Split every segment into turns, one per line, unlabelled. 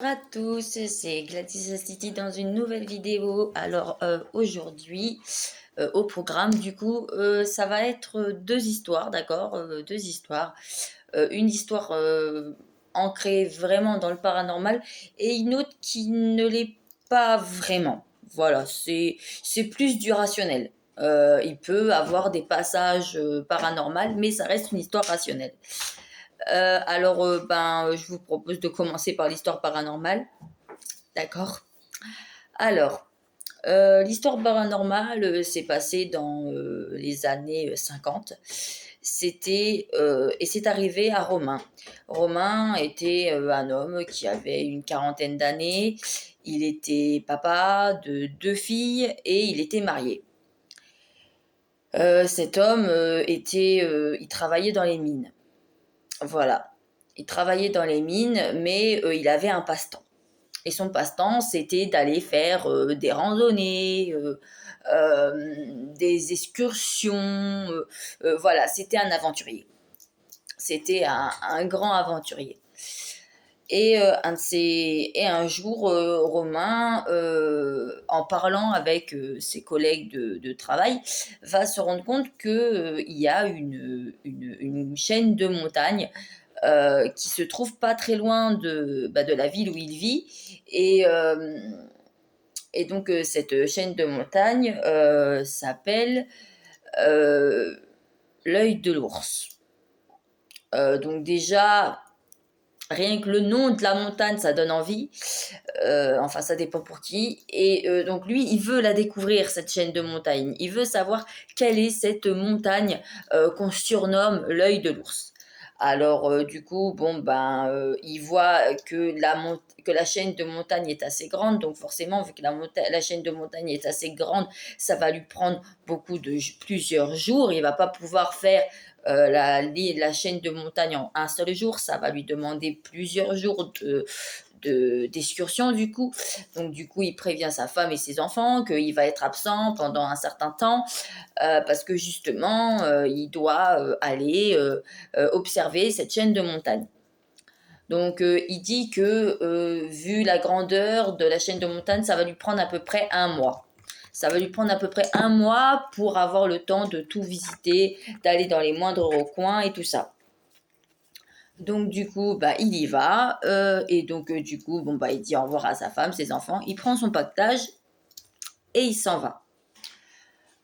Bonjour à tous, c'est Gladys City dans une nouvelle vidéo. Alors aujourd'hui, au programme, du coup, ça va être deux histoires, d'accord? Deux histoires. Une histoire ancrée vraiment dans le paranormal et une autre qui ne l'est pas vraiment. Voilà, c'est plus du rationnel. Il peut avoir des passages paranormaux, mais ça reste une histoire rationnelle. Je vous propose de commencer par l'histoire paranormale. D'accord. Alors, l'histoire paranormale s'est passée dans les années 50. Et c'est arrivé à Romain. Romain était un homme qui avait une quarantaine d'années. Il était papa de deux filles et il était marié. Cet homme il travaillait dans les mines. Voilà. Il travaillait dans les mines, mais il avait un passe-temps. Et son passe-temps, c'était d'aller faire des randonnées, des excursions. Voilà, c'était un aventurier. C'était un grand aventurier. Et un jour, Romain, en parlant avec ses collègues de travail, va se rendre compte qu'il y a une chaîne de montagnes qui se trouve pas très loin de la ville où il vit. Et, euh, et donc, cette chaîne de montagne s'appelle euh, l'œil de l'ours. Donc déjà, rien que le nom de la montagne, ça donne envie. Enfin, ça dépend pour qui. Et donc lui, il veut la découvrir, cette chaîne de montagne. Il veut savoir quelle est cette montagne qu'on surnomme l'œil de l'ours. Alors, du coup, il voit que la chaîne de montagne est assez grande. Donc, forcément, vu que la chaîne de montagne est assez grande, ça va lui prendre plusieurs jours. Il va pas pouvoir faire la chaîne de montagne en un seul jour. Ça va lui demander plusieurs jours d'excursion du coup. Donc du coup, il prévient sa femme et ses enfants qu'il va être absent pendant un certain temps parce que justement, il doit aller observer cette chaîne de montagne. Donc il dit que vu la grandeur de la chaîne de montagne, ça va lui prendre à peu près un mois. Ça va lui prendre à peu près un mois pour avoir le temps de tout visiter, d'aller dans les moindres recoins et tout ça. Donc du coup, il y va et donc du coup, il dit au revoir à sa femme, ses enfants, il prend son pactage et il s'en va.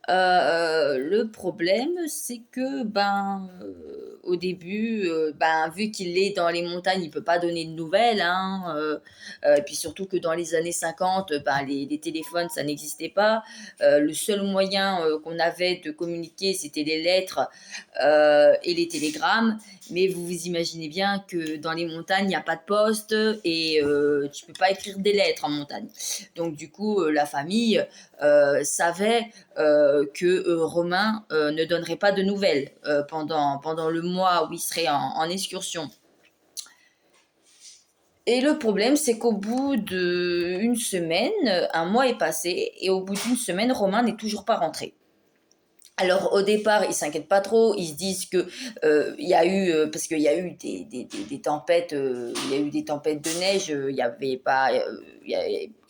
Le problème, c'est que au début, vu qu'il est dans les montagnes, il peut pas donner de nouvelles, hein, et puis surtout que dans les années 50, les téléphones, ça n'existait pas. Le seul moyen qu'on avait de communiquer, c'était les lettres et les télégrammes. Mais vous vous imaginez bien que dans les montagnes, il n'y a pas de poste et tu peux pas écrire des lettres en montagne. Donc du coup, la famille savait que Romain ne donnerait pas de nouvelles pendant le mois où il serait en excursion. Et le problème, c'est qu'au bout d'une semaine, un mois est passé, et au bout d'une semaine, Romain n'est toujours pas rentré. Alors au départ, ils s'inquiètent pas trop, ils se disent que il y a eu parce qu'il y a eu des tempêtes, il y a eu des tempêtes de neige, il y avait pas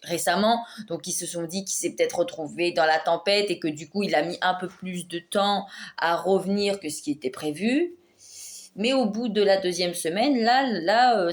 récemment, donc ils se sont dit qu'il s'est peut-être retrouvé dans la tempête et que du coup il a mis un peu plus de temps à revenir que ce qui était prévu. Mais au bout de la deuxième semaine, la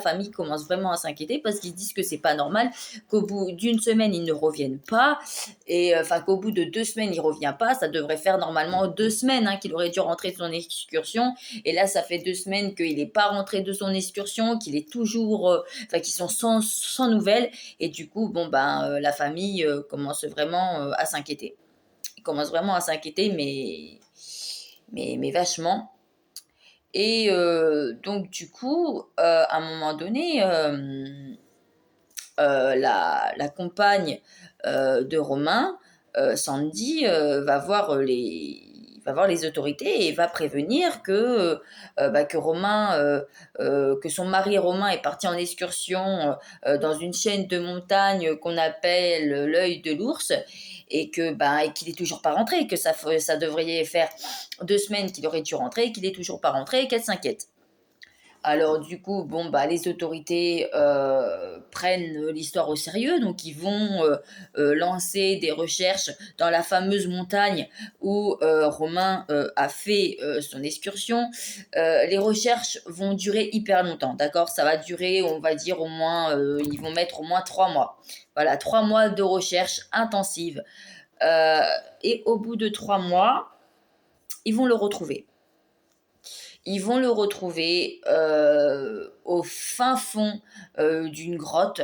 famille commence vraiment à s'inquiéter parce qu'ils disent que c'est pas normal, qu'au bout d'une semaine ils ne reviennent pas, et qu'au bout de 2 semaines il revient pas. Ça devrait faire normalement 2 semaines qu'il aurait dû rentrer de son excursion, et là ça fait 2 semaines qu'il n'est pas rentré de son excursion, qu'il est toujours, qu'ils sont sans nouvelles, et du coup la famille commence vraiment à s'inquiéter. Ils commencent vraiment à s'inquiéter, mais vachement. Et donc, du coup, à un moment donné, la compagne de Romain, Sandy, va voir les autorités et va prévenir que Romain, que son mari Romain est parti en excursion dans une chaîne de montagnes qu'on appelle l'œil de l'ours, et qu'il est toujours pas rentré, que ça devrait faire 2 semaines qu'il aurait dû rentrer, qu'il est toujours pas rentré et qu'elle s'inquiète. Alors du coup, bon, bah, les autorités, prennent l'histoire au sérieux, donc ils vont, lancer des recherches dans la fameuse montagne où, Romain, a fait, son excursion. Les recherches vont durer hyper longtemps, d'accord? Ça va durer, on va dire au moins, ils vont mettre au moins 3 mois. Voilà, 3 mois de recherche intensive, heu et au bout de 3 mois, ils vont le retrouver. Ils vont le retrouver au fin fond d'une grotte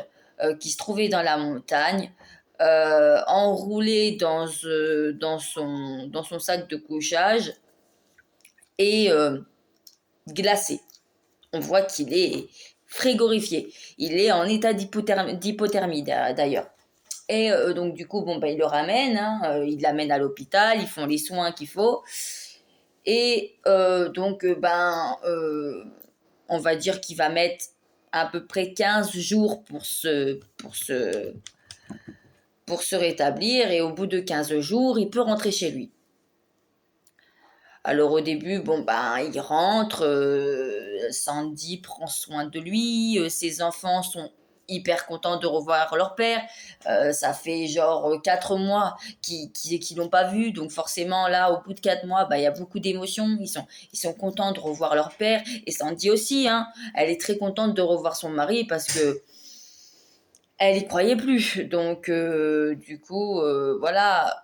qui se trouvait dans la montagne, enroulé dans son sac de couchage et glacé. On voit qu'il est frigorifié. Il est en état d'hypothermie d'ailleurs. Et donc du coup, bon, bah, il le ramène, hein, il l'amène à l'hôpital, ils font les soins qu'il faut. Et donc, on va dire qu'il va mettre à peu près 15 jours pour se rétablir. Et au bout de 15 jours, il peut rentrer chez lui. Alors au début, bon, ben, il rentre, Sandy prend soin de lui, ses enfants sont hyper contents de revoir leur père. Ça fait genre 4 mois qu'ils l'ont pas vu, donc forcément là, au bout de 4 mois, bah, il y a beaucoup d'émotions. Ils sont contents de revoir leur père. Et Sandy aussi, hein, elle est très contente de revoir son mari parce que elle y croyait plus. Donc du coup, voilà.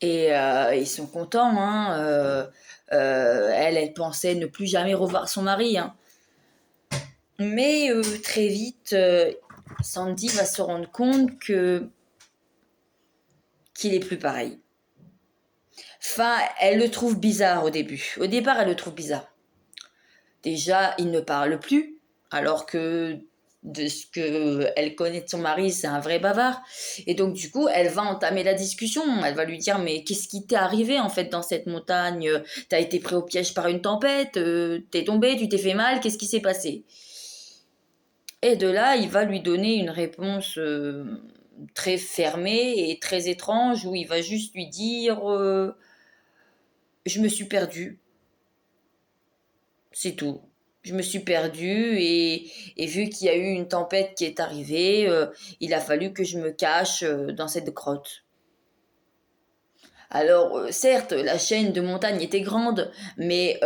Et ils sont contents, hein. Elle pensait ne plus jamais revoir son mari, hein. Mais très vite, Sandy va se rendre compte qu'il est plus pareil. Enfin, elle le trouve bizarre au début. Au départ, elle le trouve bizarre. Déjà, il ne parle plus, alors que de ce qu'elle connaît de son mari, c'est un vrai bavard. Et donc, du coup, elle va entamer la discussion. Elle va lui dire, mais qu'est-ce qui t'est arrivé en fait dans cette montagne? T'as été pris au piège par une tempête? T'es tombé? Tu t'es fait mal? Qu'est-ce qui s'est passé? Et de là, il va lui donner une réponse très fermée et très étrange, où il va juste lui dire, je me suis perdu. C'est tout. Je me suis perdue et vu qu'il y a eu une tempête qui est arrivée, il a fallu que je me cache dans cette grotte. Alors, certes, la chaîne de montagnes était grande, mais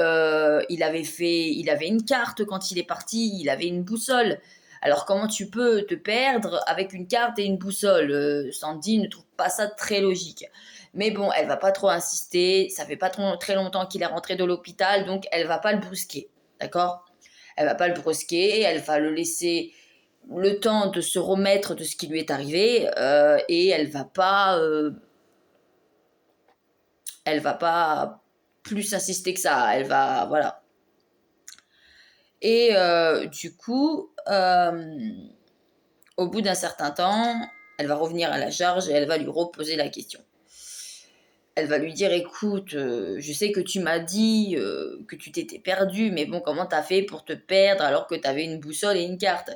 il avait une carte quand il est parti, il avait une boussole. Alors, comment tu peux te perdre avec une carte et une boussole? Sandy ne trouve pas ça très logique. Mais bon, elle va pas trop insister. Ça fait pas très longtemps qu'il est rentré de l'hôpital, donc elle va pas le brusquer. D'accord? Elle va pas le brusquer, elle va le laisser le temps de se remettre de ce qui lui est arrivé, et elle va pas plus insister que ça. Elle va, voilà. Et du coup, au bout d'un certain temps, elle va revenir à la charge et elle va lui reposer la question. Elle va lui dire, écoute, je sais que tu m'as dit que tu t'étais perdu, mais bon, comment t'as fait pour te perdre alors que t'avais une boussole et une carte?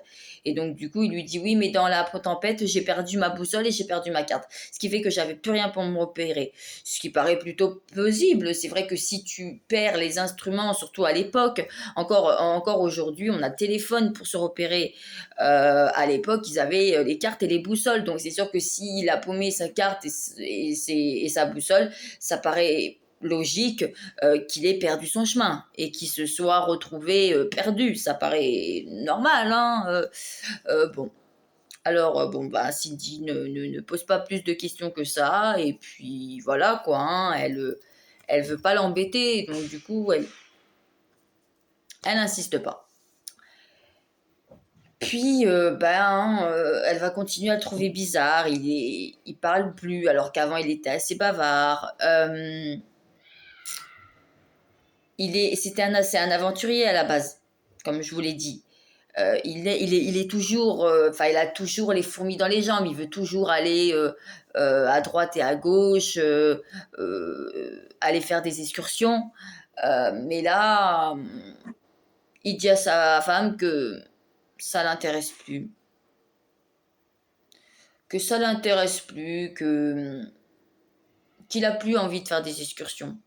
Et donc, du coup, il lui dit, oui, mais dans la tempête, j'ai perdu ma boussole et j'ai perdu ma carte. Ce qui fait que j'avais plus rien pour me repérer. Ce qui paraît plutôt plausible. C'est vrai que si tu perds les instruments, surtout à l'époque, encore aujourd'hui, on a le téléphone pour se repérer. À l'époque, ils avaient les cartes et les boussoles. Donc, c'est sûr que s'il a paumé sa carte et sa boussole, ça paraît logique qu'il ait perdu son chemin et qu'il se soit retrouvé perdu. Ça paraît normal, hein. Bon. Alors, bon, bah, Cindy ne pose pas plus de questions que ça. Et puis, voilà, quoi, hein, elle veut pas l'embêter. Donc, du coup, elle n'insiste pas. Puis, elle va continuer à le trouver bizarre. Il parle plus, alors qu'avant il était assez bavard. C'est un aventurier à la base, comme je vous l'ai dit. Il est toujours, il a toujours les fourmis dans les jambes. Il veut toujours aller à droite et à gauche, aller faire des excursions. Mais là, il dit à sa femme que ça l'intéresse plus, qu'il a plus envie de faire des excursions.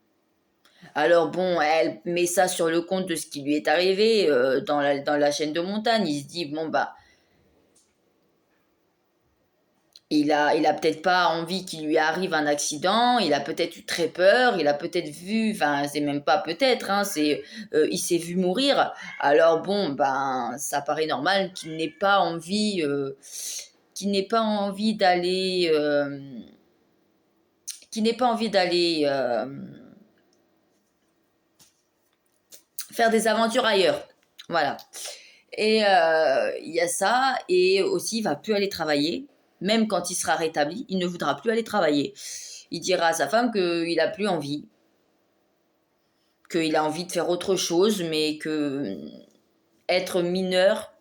Alors bon, elle met ça sur le compte de ce qui lui est arrivé, dans la chaîne de montagne. Il se dit: «Bon, bah, il a peut-être pas envie qu'il lui arrive un accident, il a peut-être eu très peur, il a peut-être vu, enfin, c'est même pas peut-être, hein, il s'est vu mourir. Alors bon, ben, ça paraît normal qu'il n'ait pas envie d'aller, faire des aventures ailleurs. Voilà. Et il y a ça, et aussi il va plus aller travailler, même quand il sera rétabli, il ne voudra plus aller travailler. Il dira à sa femme qu'il a plus envie, qu'il a envie de faire autre chose, mais que être mineur,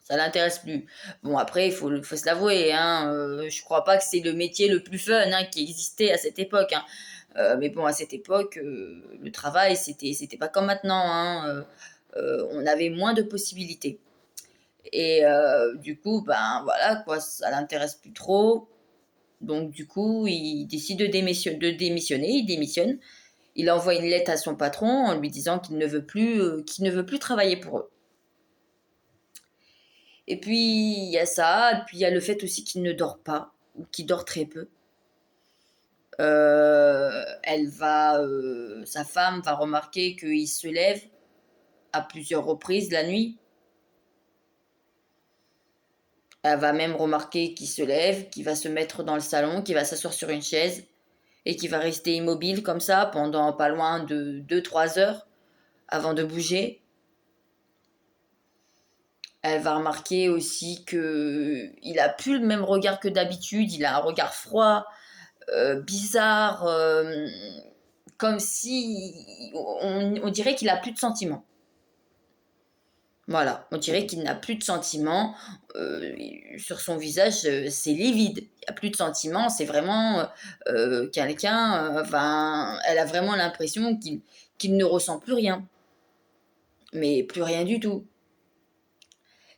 ça l'intéresse plus. Bon, après, il faut se l'avouer, hein, je crois pas que c'est le métier le plus fun, hein, qui existait à cette époque, hein. Mais bon, à cette époque, le travail, c'était pas comme maintenant, hein, on avait moins de possibilités. Et du coup, ben voilà, quoi, ça l'intéresse plus trop. Donc du coup, il décide de démissionner, il démissionne. Il envoie une lettre à son patron en lui disant qu'il ne veut plus travailler pour eux. Et puis il y a ça, et puis il y a le fait aussi qu'il ne dort pas, ou qu'il dort très peu. Sa femme va remarquer qu'il se lève à plusieurs reprises la nuit. Elle va même remarquer qu'il se lève, qu'il va se mettre dans le salon, qu'il va s'asseoir sur une chaise et qu'il va rester immobile comme ça pendant pas loin de 2 3 heures avant de bouger. Elle va remarquer aussi qu'il a plus le même regard que d'habitude, il a un regard froid, bizarre, comme si on dirait qu'il a plus de sentiments. Voilà, on dirait qu'il n'a plus de sentiments. euh, sur son visage, c'est livide. Il n'y a plus de sentiments, c'est vraiment quelqu'un. Enfin, elle a vraiment l'impression qu'il ne ressent plus rien, mais plus rien du tout.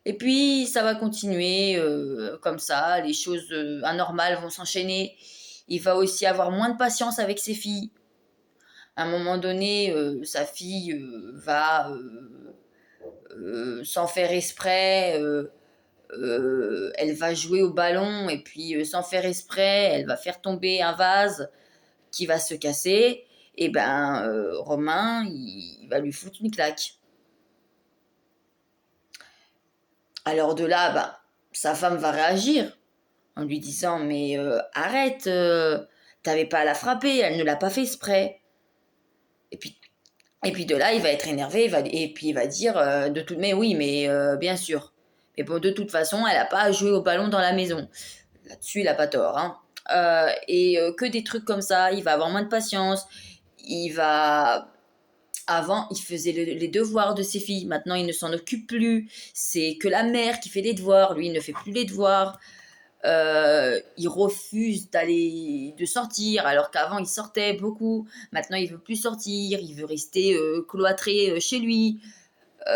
Et puis, ça va continuer comme ça, les choses anormales vont s'enchaîner. Il va aussi avoir moins de patience avec ses filles. À un moment donné, sa fille va, sans faire exprès, elle va jouer au ballon, et puis sans faire exprès, elle va faire tomber un vase qui va se casser. Et ben, Romain, il va lui foutre une claque. Alors de là, ben, sa femme va réagir en lui disant: mais arrête, t'avais pas à la frapper, elle ne l'a pas fait exprès. Et puis, et puis de là, il va être énervé, et puis il va dire mais oui, mais bien sûr. Mais bon, de toute façon, elle n'a pas à jouer au ballon dans la maison. Là-dessus, il n'a pas tort, hein. Et que des trucs comme ça, il va avoir moins de patience. Il va. Avant, il faisait les devoirs de ses filles. Maintenant, il ne s'en occupe plus. C'est que la mère qui fait les devoirs. Lui, il ne fait plus les devoirs. Il refuse de sortir, alors qu'avant, il sortait beaucoup. Maintenant, il veut plus sortir. Il veut rester cloîtré chez lui.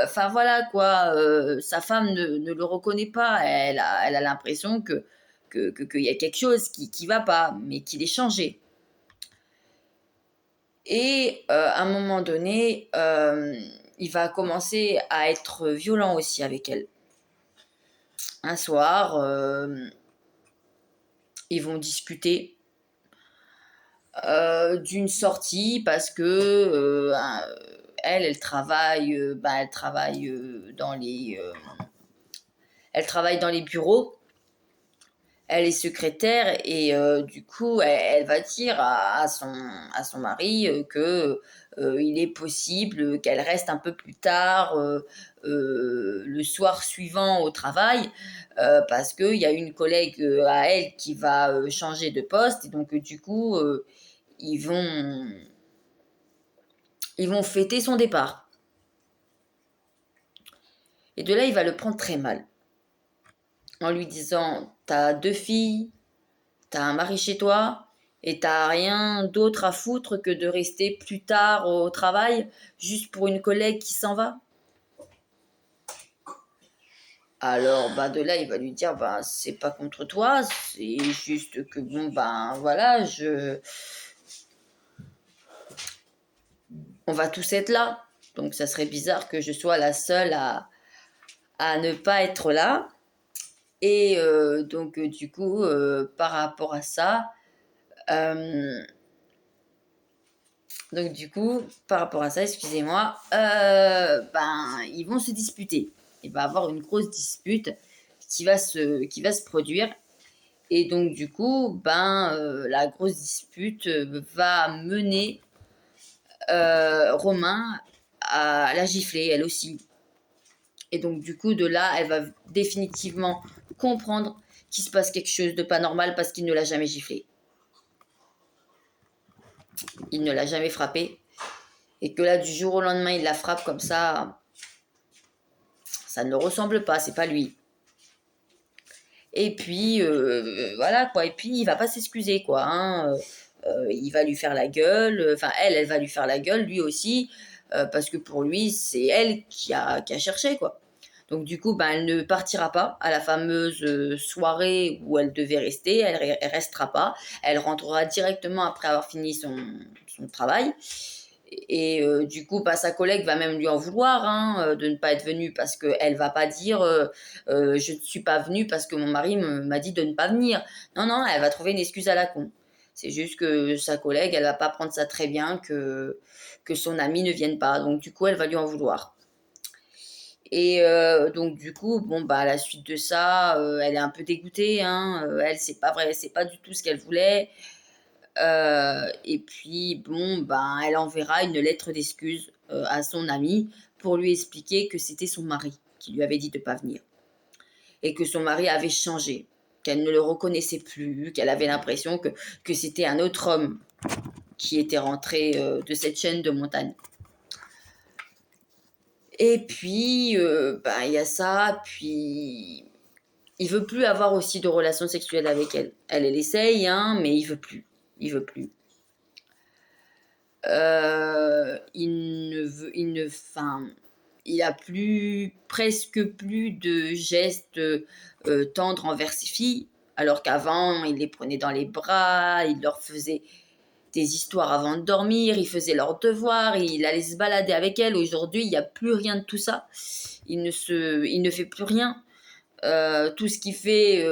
Enfin, voilà, quoi. Sa femme ne le reconnaît pas. Elle a l'impression qu'il y a quelque chose qui va pas, mais qu'il est changé. Et à un moment donné, il va commencer à être violent aussi avec elle. Un soir, ils vont discuter d'une sortie parce que elle travaille, elle travaille dans les bureaux. Elle est secrétaire, et du coup, elle va dire à son mari que il est possible qu'elle reste un peu plus tard, le soir suivant au travail, parce qu'il y a une collègue à elle qui va changer de poste, et donc du coup, ils vont, ils vont fêter son départ. Et de là, il va le prendre très mal, en lui disant: t'as 2 filles, t'as un mari chez toi, et t'as rien d'autre à foutre que de rester plus tard au travail juste pour une collègue qui s'en va. Alors, bah, de là, il va lui dire: bah, c'est pas contre toi, c'est juste que, bon, ben, voilà, on va tous être là. Donc ça serait bizarre que je sois la seule à ne pas être là. Et donc du coup, par rapport à ça, euh, excusez-moi, ben ils vont se disputer. Il va y avoir une grosse dispute qui va se produire. Et donc du coup, ben la grosse dispute va mener Romain à la gifler, elle aussi. Et donc du coup, de là, elle va définitivement comprendre qu'il se passe quelque chose de pas normal parce qu'il ne l'a jamais giflé. Il ne l'a jamais frappé. Et que là, du jour au lendemain, il la frappe comme ça ne le ressemble pas, c'est pas lui. Et puis, voilà quoi. Et puis, il va pas s'excuser quoi. Hein. Il va lui faire la gueule. Enfin, elle va lui faire la gueule, lui aussi. Parce que pour lui, c'est elle qui a cherché quoi. Donc du coup, ben, elle ne partira pas à la fameuse soirée où elle devait rester. Elle restera pas. Elle rentrera directement après avoir fini son travail. Et du coup, bah, sa collègue va même lui en vouloir hein, de ne pas être venue parce qu'elle va pas dire je ne suis pas venue parce que mon mari m'a dit de ne pas venir. Non, non, elle va trouver une excuse à la con. C'est juste que sa collègue, elle va pas prendre ça très bien que son ami ne vienne pas. Donc du coup, elle va lui en vouloir. Et donc du coup, bon bah à la suite de ça, elle est un peu dégoûtée. Hein, elle, c'est pas vrai, c'est pas du tout ce qu'elle voulait. Et puis, bon, ben, elle enverra une lettre d'excuse à son ami pour lui expliquer que c'était son mari qui lui avait dit de ne pas venir. Et que son mari avait changé, qu'elle ne le reconnaissait plus, qu'elle avait l'impression que c'était un autre homme qui était rentré de cette chaîne de montagne. Et puis, ben, il y a ça, puis il veut plus avoir aussi de relations sexuelles avec elle. Elle essaye, hein, mais il veut plus. Il veut plus. Il a presque plus de gestes tendres envers ses filles, alors qu'avant, il les prenait dans les bras, il leur faisait des histoires avant de dormir, il faisait leurs devoirs, il allait se balader avec elles. Aujourd'hui, il n'y a plus rien de tout ça. Il ne fait plus rien. Tout ce qu'il fait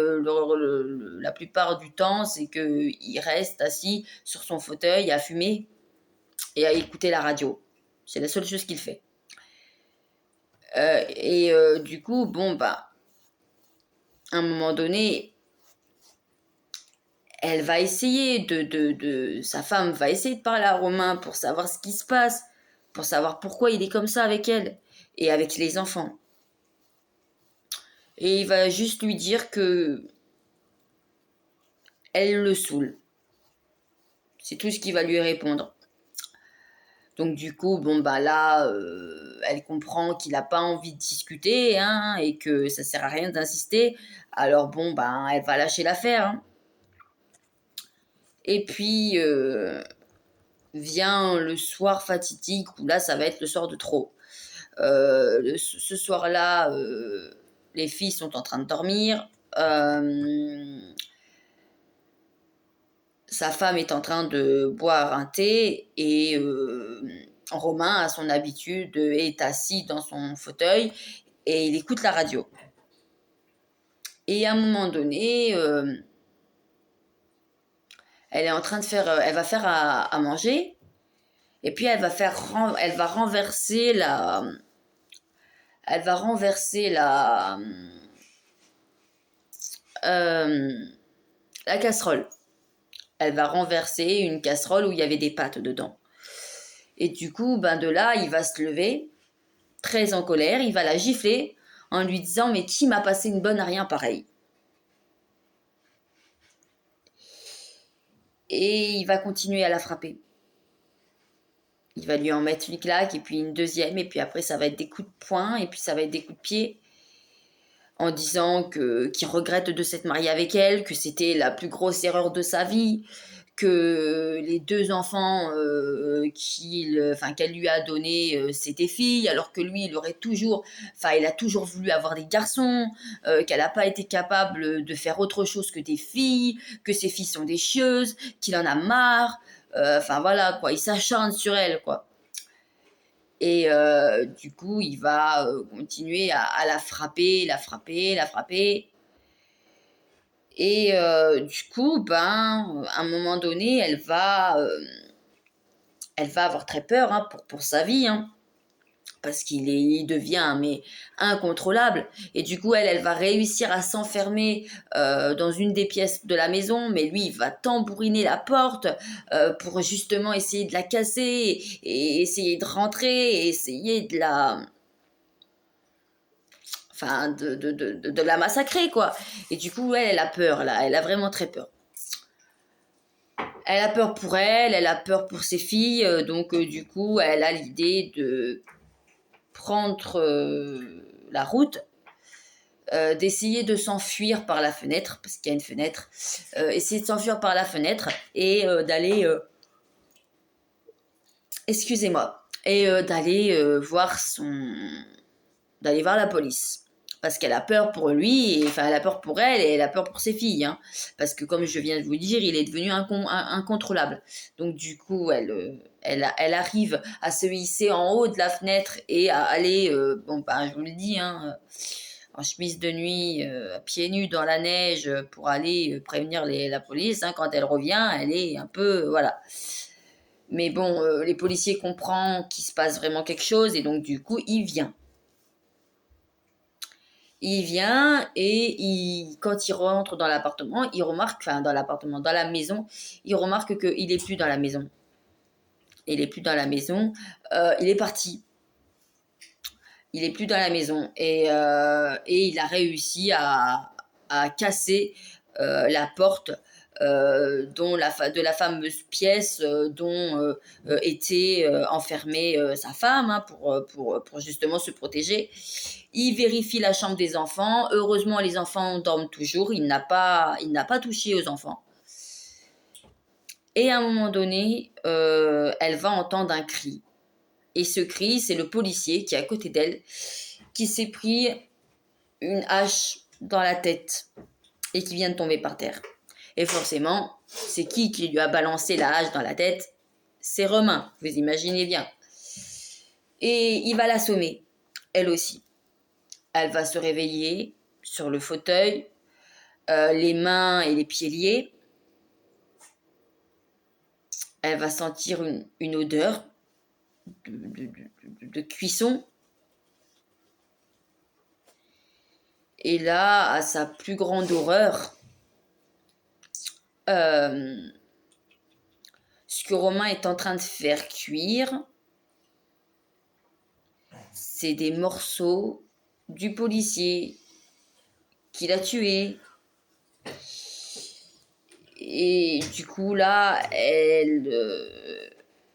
la plupart du temps, c'est qu'il reste assis sur son fauteuil à fumer et à écouter la radio. C'est la seule chose qu'il fait. Et du coup, bon, bah, à un moment donné, elle va essayer sa femme va essayer de parler à Romain pour savoir ce qui se passe, pour savoir pourquoi il est comme ça avec elle et avec les enfants. Et il va juste lui dire que elle le saoule. C'est tout ce qu'il va lui répondre. Donc du coup, bon bah là, elle comprend qu'il n'a pas envie de discuter hein, et que ça sert à rien d'insister. Alors bon bah elle va lâcher l'affaire. Hein. Et puis vient le soir fatidique où là ça va être le soir de trop. Ce soir-là, les filles sont en train de dormir. Sa femme est en train de boire un thé et Romain, à son habitude, est assis dans son fauteuil et il écoute la radio. Et à un moment donné, elle va faire à manger et puis elle va renverser la casserole. Elle va renverser une casserole où il y avait des pâtes dedans. Et du coup, ben de là, il va se lever, très en colère, il va la gifler en lui disant « Mais qui m'a passé une bonne à rien pareil ?» Et il va continuer à la frapper. Il va lui en mettre une claque, et puis une deuxième, et puis après ça va être des coups de poing, et puis ça va être des coups de pied, en disant qu'il regrette de s'être marié avec elle, que c'était la plus grosse erreur de sa vie, que les deux enfants qu'elle lui a donnés, c'était filles, alors que lui, il a toujours voulu avoir des garçons, qu'elle n'a pas été capable de faire autre chose que des filles, que ses filles sont des chieuses, qu'il en a marre, voilà, quoi, il s'acharne sur elle, quoi. Et du coup, il va continuer à la frapper, la frapper, la frapper. Et du coup, ben, à un moment donné, elle va avoir très peur, hein, pour sa vie, hein, parce il devient mais incontrôlable. Et du coup, elle va réussir à s'enfermer dans une des pièces de la maison, mais lui, il va tambouriner la porte pour justement essayer de la casser et essayer de rentrer et essayer de la, enfin, de la massacrer, quoi. Et du coup, elle a peur, là, elle a vraiment très peur. Elle a peur pour elle, elle a peur pour ses filles, donc du coup, elle a l'idée de prendre la route, d'essayer de s'enfuir par la fenêtre, parce qu'il y a une fenêtre, essayer de s'enfuir par la fenêtre et d'aller, excusez-moi, et d'aller voir la police. Parce qu'elle a peur pour lui, enfin elle a peur pour elle et elle a peur pour ses filles. Hein. Parce que comme je viens de vous dire, il est devenu incontrôlable. Donc du coup, elle arrive à se hisser en haut de la fenêtre et à aller, bon ben je vous le dis, hein, en chemise de nuit, pieds nus dans la neige pour aller prévenir la police. Hein. Quand elle revient, elle est un peu, voilà. Mais bon, les policiers comprennent qu'il se passe vraiment quelque chose et donc du coup, il vient. Il vient et quand il rentre dans l'appartement, il remarque, enfin dans l'appartement, dans la maison, il remarque qu'il est plus dans la maison. Il est plus dans la maison. Il est parti. Il est plus dans la maison et il a réussi à casser la porte de la fameuse pièce dont était enfermée sa femme, hein, pour justement se protéger. Il vérifie la chambre des enfants. Heureusement, les enfants dorment toujours. Il n'a pas touché aux enfants. Et à un moment donné, elle va entendre un cri. Et ce cri, c'est le policier qui est à côté d'elle, qui s'est pris une hache dans la tête et qui vient de tomber par terre. Et forcément, c'est qui lui a balancé la hache dans la tête? C'est Romain, vous imaginez bien. Et il va l'assommer, elle aussi. Elle va se réveiller sur le fauteuil, les mains et les pieds liés. Elle va sentir une odeur de cuisson. Et là, à sa plus grande horreur, ce que Romain est en train de faire cuire, c'est des morceaux du policier qui l'a tué. Et du coup, là, elle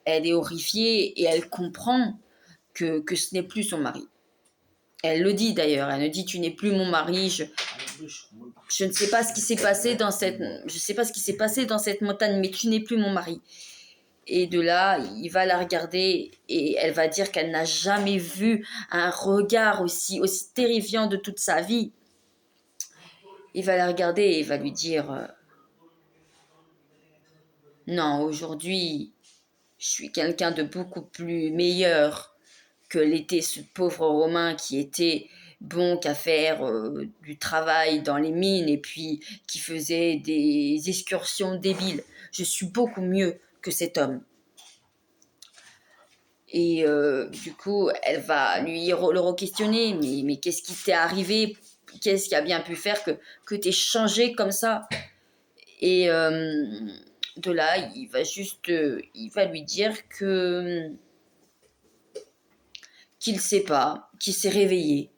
est horrifiée et elle comprend que ce n'est plus son mari. Elle le dit d'ailleurs, elle me dit tu n'es plus mon mari, je ne sais pas ce qui s'est passé dans cette montagne, mais tu n'es plus mon mari. Et de là, il va la regarder et elle va dire qu'elle n'a jamais vu un regard aussi terrifiant de toute sa vie. Il va la regarder et il va lui dire non, aujourd'hui, je suis quelqu'un de beaucoup plus meilleur que l'était ce pauvre Romain qui était bon qu'à faire du travail dans les mines et puis qui faisait des excursions débiles. Je suis beaucoup mieux que cet homme. Et du coup, elle va le re-questionner. Mais qu'est-ce qui t'est arrivé? Qu'est-ce qui a bien pu faire que t'aies changé comme ça? Et de là, il va lui dire qu'il sait pas, qu'il s'est réveillé,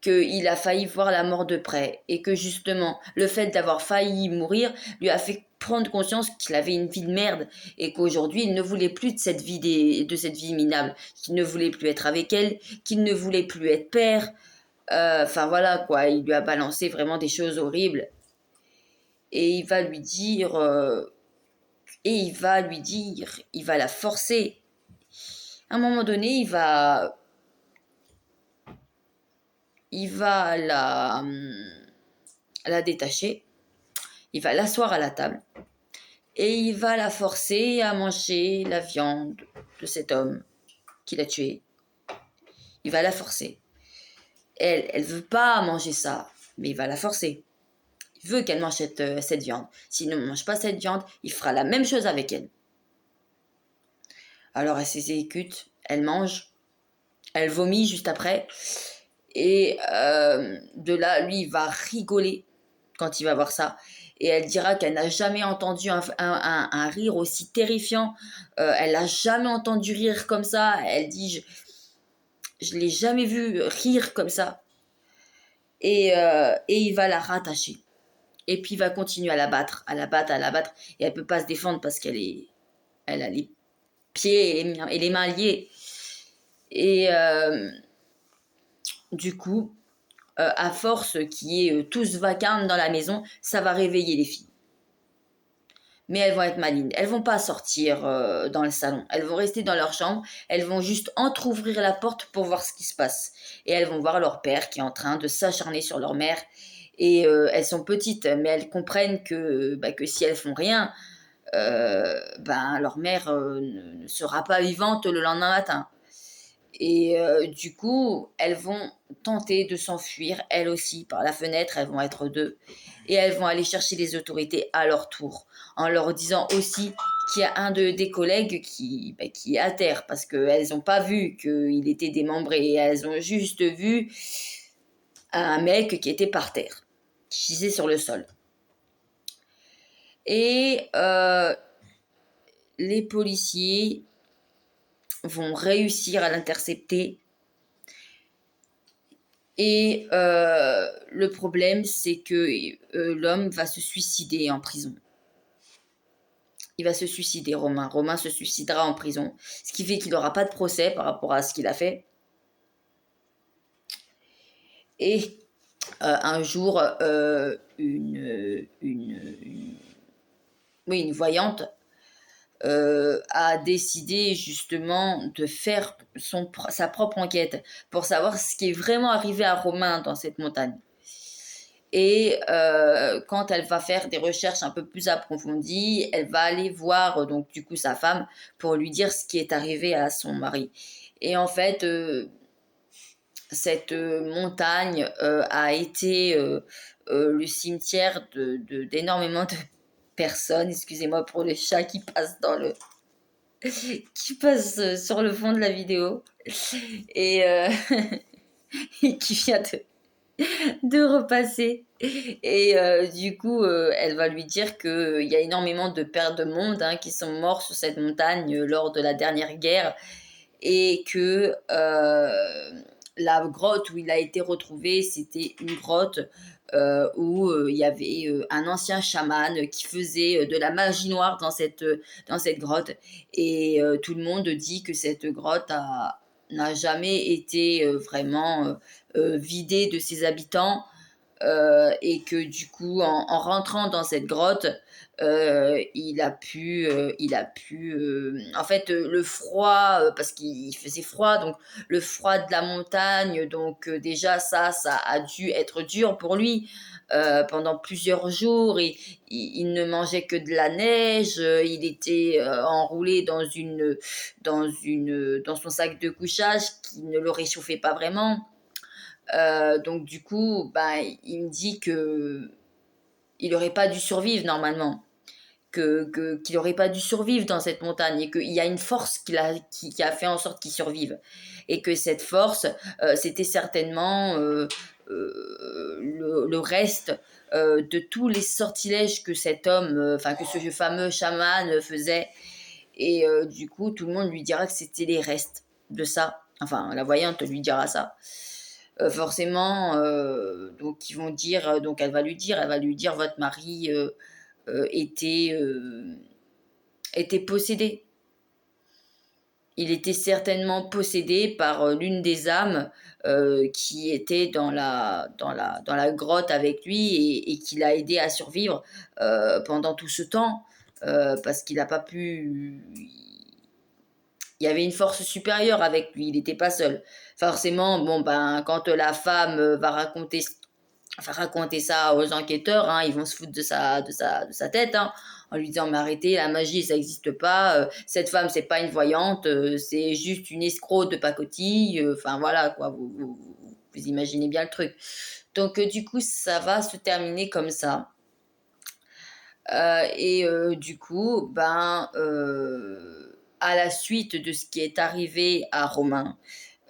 qu'il a failli voir la mort de près et que justement, le fait d'avoir failli mourir lui a fait prendre conscience qu'il avait une vie de merde et qu'aujourd'hui, il ne voulait plus de cette vie minable, qu'il ne voulait plus être avec elle, qu'il ne voulait plus être père. Enfin voilà quoi, il lui a balancé vraiment des choses horribles. Et il va lui dire, il va la forcer. À un moment donné, il va la détacher, il va l'asseoir à la table et il va la forcer à manger la viande de cet homme. qu'il a tué. Il va la forcer. Elle veut pas manger ça, mais il va la forcer. Il veut qu'elle mange cette viande. S'il ne mange pas cette viande, il fera la même chose avec elle. Alors elle s'exécute, elle mange, elle vomit juste après. Et de là, lui, il va rigoler quand il va voir ça. Et elle dira qu'elle n'a jamais entendu un rire aussi terrifiant. Elle n'a jamais entendu rire comme ça. Elle dit, je ne l'ai jamais vu rire comme ça. Et il va la rattacher. Et puis il va continuer à la battre, à la battre, à la battre. Et elle ne peut pas se défendre parce elle a les pieds et les mains liés. Et du coup, à force qu'il y ait tous vacarme dans la maison, ça va réveiller les filles. Mais elles vont être malines. Elles vont pas sortir dans le salon. Elles vont rester dans leur chambre. Elles vont juste entrouvrir la porte pour voir ce qui se passe. Et elles vont voir leur père qui est en train de s'acharner sur leur mère. Et elles sont petites, mais elles comprennent que si elles font rien, leur mère ne sera pas vivante le lendemain matin. Et du coup, elles vont tenter de s'enfuir, elles aussi, par la fenêtre. Elles vont être deux. Et elles vont aller chercher les autorités à leur tour, en leur disant aussi qu'il y a un des collègues qui est à terre, parce qu'elles n'ont pas vu qu'il était démembré. Elles ont juste vu un mec qui était par terre, qui gisait sur le sol. Et les policiers vont réussir à l'intercepter. Et le problème, c'est que l'homme va se suicider en prison. Il va se suicider, Romain. Romain se suicidera en prison. Ce qui fait qu'il n'aura pas de procès par rapport à ce qu'il a fait. Et un jour, une voyante a décidé justement de faire sa propre enquête pour savoir ce qui est vraiment arrivé à Romain dans cette montagne. Et quand elle va faire des recherches un peu plus approfondies, elle va aller voir donc du coup sa femme pour lui dire ce qui est arrivé à son mari. Et en fait, cette montagne a été le cimetière d'énormément de personnes. Excusez-moi pour le chat qui passe qui passe sur le fond de la vidéo et, et qui vient de repasser. Et du coup, elle va lui dire qu'il y a énormément de pères de monde qui sont morts sur cette montagne lors de la dernière guerre, et que la grotte où il a été retrouvé, c'était une grotte où il y avait un ancien chaman qui faisait de la magie noire dans cette grotte. Et tout le monde dit que cette grotte n'a jamais été vraiment vidée de ses habitants, et que du coup, en rentrant dans cette grotte, il a pu, en fait, le froid, parce qu'il faisait froid, donc le froid de la montagne, donc déjà ça a dû être dur pour lui pendant plusieurs jours. Il ne mangeait que de la neige, il était enroulé dans son sac de couchage qui ne le réchauffait pas vraiment. Donc du coup, il me dit que il n'aurait pas dû survivre normalement, qu'il n'aurait pas dû survivre dans cette montagne, et qu'il y a une force qui a fait en sorte qu'il survive, et que cette force, c'était certainement le reste de tous les sortilèges que cet homme, que ce fameux chaman faisait. Et du coup, tout le monde lui dira que c'était les restes de ça. Enfin, la voyante lui dira ça. Forcément, donc ils vont dire, donc elle va lui dire, votre mari était possédé. Il était certainement possédé par l'une des âmes qui était dans la grotte avec lui, et qui l'a aidé à survivre pendant tout ce temps, parce qu'il n'a pas pu. Il y avait une force supérieure avec lui, il n'était pas seul. Forcément, quand la femme va raconter enfin raconter ça aux enquêteurs, hein, ils vont se foutre de sa tête, hein, en lui disant: «Mais arrêtez, la magie ça existe pas, cette femme c'est pas une voyante, c'est juste une escroc de pacotille», enfin voilà quoi, vous imaginez bien le truc. Donc du coup, ça va se terminer comme ça. Et du coup, ben, à la suite de ce qui est arrivé à Romain,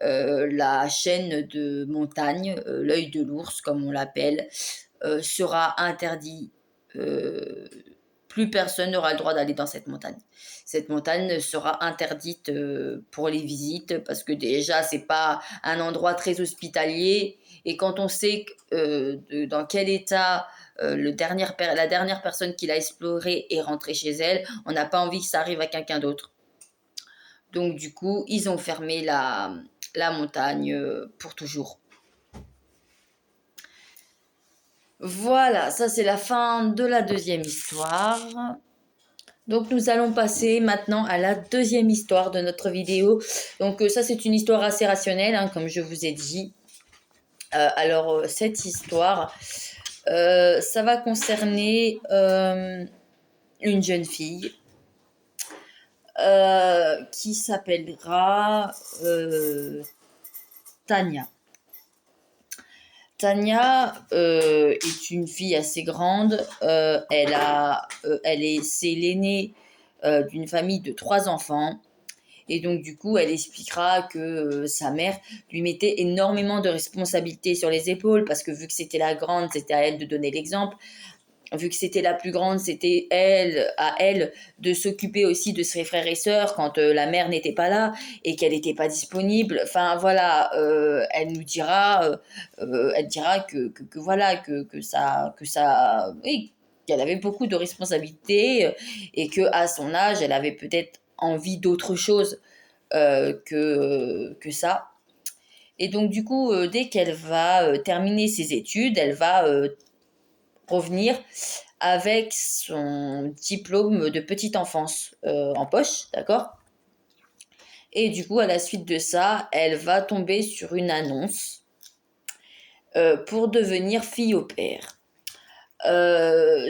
la chaîne de montagne, l'œil de l'ours comme on l'appelle, sera interdit. Heu, Plus personne n'aura le droit d'aller dans cette montagne. Cette montagne sera interdite, pour les visites parce que déjà c'est pas un endroit très hospitalier et quand on sait dans quel état, la dernière personne qui l'a exploré est rentrée chez elle, on n'a pas envie que ça arrive à quelqu'un d'autre. Donc du coup, ils ont fermé la montagne, pour toujours. Voilà, ça c'est la fin de la deuxième histoire. Donc nous allons passer maintenant à la deuxième histoire de notre vidéo. Donc ça c'est une histoire assez rationnelle, hein, comme je vous ai dit. Alors cette histoire, ça va concerner une jeune fille qui s'appellera Tania. Tania est une fille assez grande. C'est l'aînée d'une famille de 3 enfants. Et donc, du coup, elle expliquera que sa mère lui mettait énormément de responsabilités sur les épaules parce que vu que c'était la grande, c'était à elle de donner l'exemple. Vu que c'était la plus grande, c'était à elle de s'occuper aussi de ses frères et sœurs quand la mère n'était pas là et qu'elle n'était pas disponible. Enfin voilà, elle dira que voilà oui, qu'elle avait beaucoup de responsabilités et que à son âge, elle avait peut-être envie d'autre chose que ça. Et donc du coup, dès qu'elle va terminer ses études, elle va revenir avec son diplôme de petite enfance en poche, d'accord. Et du coup, à la suite de ça, elle va tomber sur une annonce pour devenir fille au père.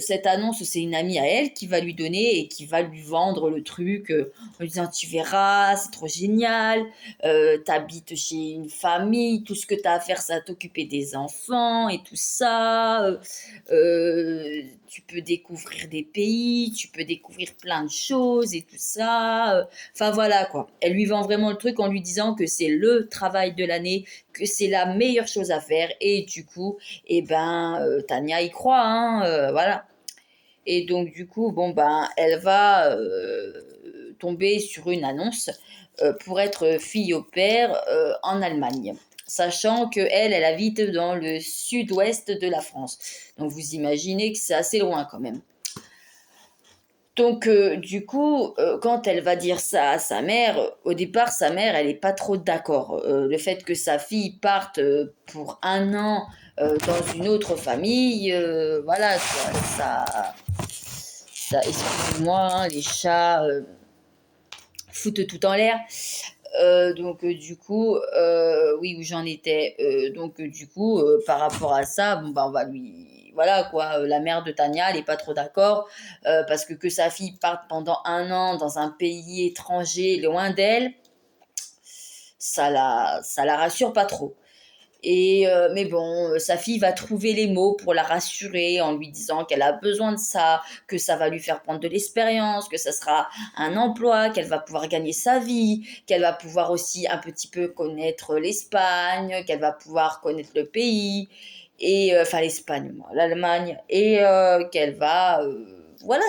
Cette annonce, c'est une amie à elle qui va lui donner et qui va lui vendre le truc en lui disant tu verras, c'est trop génial, t'habites chez une famille, tout ce que t'as à faire, c'est à t'occuper des enfants et tout ça. Tu peux découvrir des pays, tu peux découvrir plein de choses et tout ça. Enfin voilà quoi. Elle lui vend vraiment le truc en lui disant que c'est le travail de l'année, que c'est la meilleure chose à faire et du coup et ben Tania y croit, hein, voilà. Et donc du coup, bon ben, elle va tomber sur une annonce pour être fille au père en Allemagne, sachant que elle habite dans le sud-ouest de la France. Donc vous imaginez que c'est assez loin quand même. Donc, du coup, quand elle va dire ça à sa mère, au départ, sa mère, elle n'est pas trop d'accord. Le fait que sa fille parte pour un an dans une autre famille, voilà, quoi, excusez-moi, hein, les chats foutent tout en l'air. Donc, du coup, oui, où j'en étais. Donc, du coup, par rapport à ça, bon, bah, on va lui. Voilà quoi, la mère de Tania, elle n'est pas trop d'accord parce que sa fille parte pendant un an dans un pays étranger loin d'elle, ça la rassure pas trop. Et mais bon, sa fille va trouver les mots pour la rassurer en lui disant qu'elle a besoin de ça, que ça va lui faire prendre de l'expérience, que ça sera un emploi, qu'elle va pouvoir gagner sa vie, qu'elle va pouvoir aussi un petit peu connaître l'Espagne, qu'elle va pouvoir connaître le pays et enfin l'Espagne, moi, l'Allemagne et qu'elle va voilà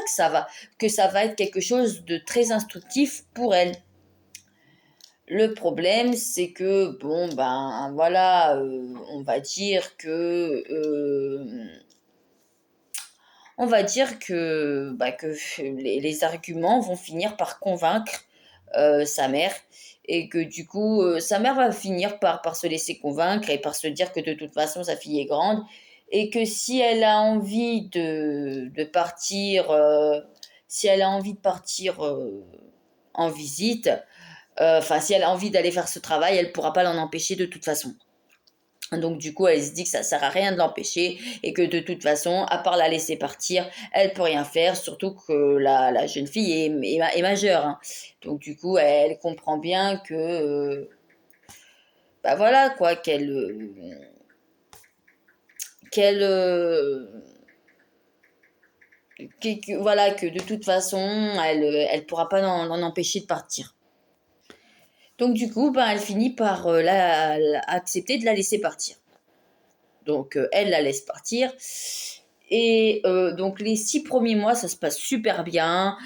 que ça va être quelque chose de très instructif pour elle. Le problème, c'est que, bon, ben, voilà, on va dire que, bah, que les arguments vont finir par convaincre sa mère et que du coup, sa mère va finir par se laisser convaincre et par se dire que de toute façon, sa fille est grande et que si elle a envie de partir en visite, enfin, si elle a envie d'aller faire ce travail, elle ne pourra pas l'en empêcher de toute façon. Donc du coup, elle se dit que ça sert à rien de l'empêcher et que de toute façon, à part la laisser partir, elle peut rien faire, surtout que la jeune fille est majeure, hein. Donc du coup, elle comprend bien que, bah voilà quoi, qu'elle, voilà, que de toute façon, elle pourra pas l'en empêcher de partir. Donc du coup, ben, elle finit par accepter de la laisser partir. Donc elle la laisse partir. Et donc les 6 premiers mois, ça se passe super bien.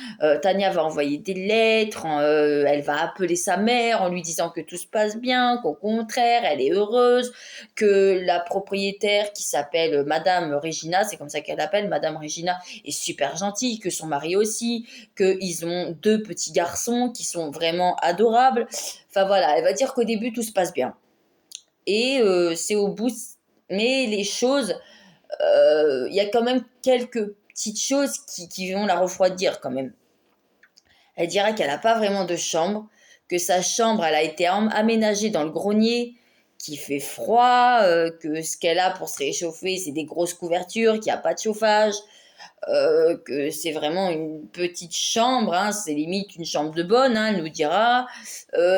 Tania va envoyer des lettres, elle va appeler sa mère en lui disant que tout se passe bien, qu'au contraire, elle est heureuse, que la propriétaire qui s'appelle Madame Regina, c'est comme ça qu'elle l'appelle, Madame Regina, est super gentille, que son mari aussi, qu'ils ont 2 petits garçons qui sont vraiment adorables. Enfin voilà, elle va dire qu'au début, tout se passe bien. Et c'est au bout, mais les choses, il y a quand même quelques petites choses qui vont la refroidir quand même. Elle dira qu'elle n'a pas vraiment de chambre, que sa chambre, elle a été aménagée dans le grenier, qui fait froid, que ce qu'elle a pour se réchauffer, c'est des grosses couvertures, qu'il n'y a pas de chauffage, que c'est vraiment une petite chambre, hein, c'est limite une chambre de bonne, hein, elle nous dira,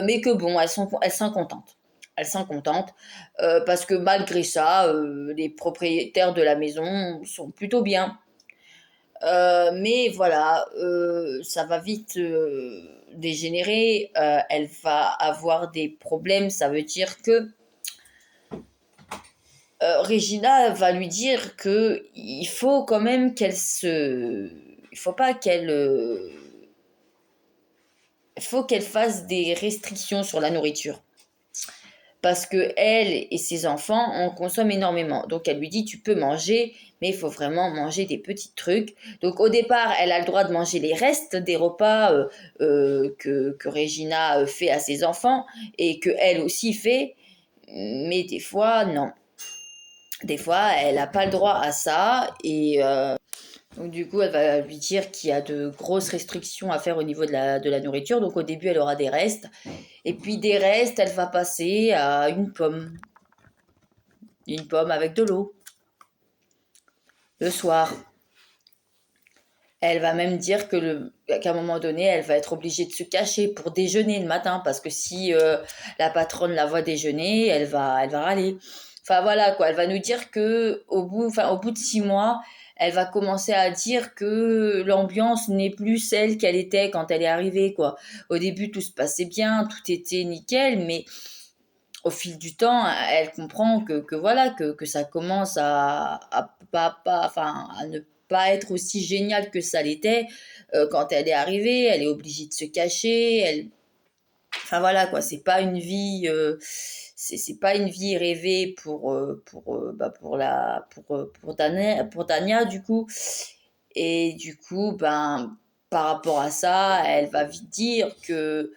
mais que bon, elles sont contentes. Elles sont contentes parce que malgré ça, les propriétaires de la maison sont plutôt bien. Mais voilà, ça va vite dégénérer. Elle va avoir des problèmes. Ça veut dire que Regina va lui dire que il faut quand même il faut pas qu'elle, il faut qu'elle fasse des restrictions sur la nourriture. Parce que elle et ses enfants en consomment énormément. Donc elle lui dit tu peux manger, mais il faut vraiment manger des petits trucs. Donc au départ, elle a le droit de manger les restes des repas que Regina fait à ses enfants et que elle aussi fait, mais des fois non. Des fois, elle n'a pas le droit à ça et donc du coup, elle va lui dire qu'il y a de grosses restrictions à faire au niveau de la nourriture. Donc au début, elle aura des restes. Et puis des restes, elle va passer à une pomme. Une pomme avec de l'eau. Le soir. Elle va même dire qu'à un moment donné, elle va être obligée de se cacher pour déjeuner le matin. Parce que si la patronne la voit déjeuner, elle va râler. Enfin voilà quoi, elle va nous dire que au bout de 6 mois, elle va commencer à dire que l'ambiance n'est plus celle qu'elle était quand elle est arrivée quoi. Au début, tout se passait bien, tout était nickel, mais au fil du temps, elle comprend que voilà, que ça commence enfin, à ne pas être aussi génial que ça l'était quand elle est arrivée. Elle est obligée de se cacher. Enfin voilà quoi, c'est pas une vie, c'est pas une vie rêvée pour Tania du coup. Et du coup, ben par rapport à ça, elle va vite dire qu'elle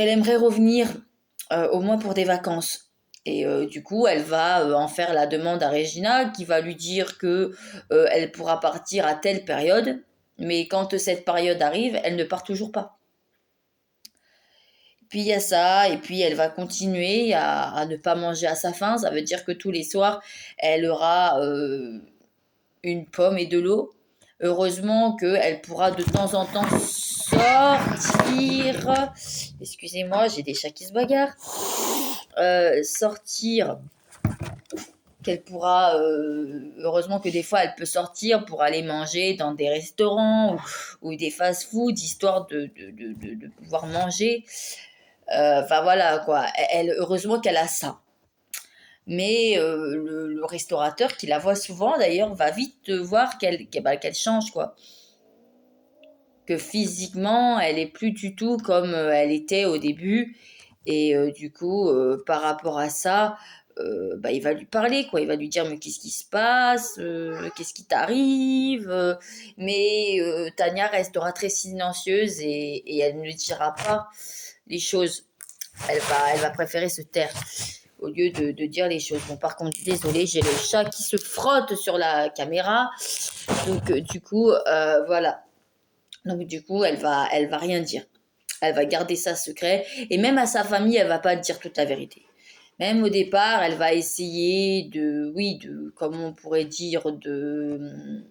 aimerait revenir au moins pour des vacances. Et du coup, elle va en faire la demande à Regina qui va lui dire que elle pourra partir à telle période, mais quand cette période arrive, elle ne part toujours pas. Puis il y a ça, et puis elle va continuer à ne pas manger à sa faim. Ça veut dire que tous les soirs, elle aura une pomme et de l'eau. Heureusement qu'elle pourra de temps en temps sortir. Excusez-moi, j'ai des chats qui se bagarrent. Sortir, qu'elle pourra. Heureusement que des fois, elle peut sortir pour aller manger dans des restaurants ou des fast-foods, histoire de pouvoir manger. Enfin voilà quoi. Heureusement qu'elle a ça. Mais le restaurateur qui la voit souvent d'ailleurs va vite voir qu'elle change quoi. Que physiquement elle est plus du tout comme elle était au début et du coup par rapport à ça bah, il va lui parler quoi, il va lui dire mais qu'est-ce qui se passe, qu'est-ce qui t'arrive, mais Tania restera très silencieuse et elle ne dira pas les choses, elle va préférer se taire au lieu de dire les choses. Bon, par contre, désolée, j'ai le chat qui se frotte sur la caméra. Donc, du coup, voilà. Donc, du coup, elle va rien dire. Elle va garder ça secret. Et même à sa famille, elle va pas dire toute la vérité. Même au départ, elle va essayer de, oui, de, comment on pourrait dire, de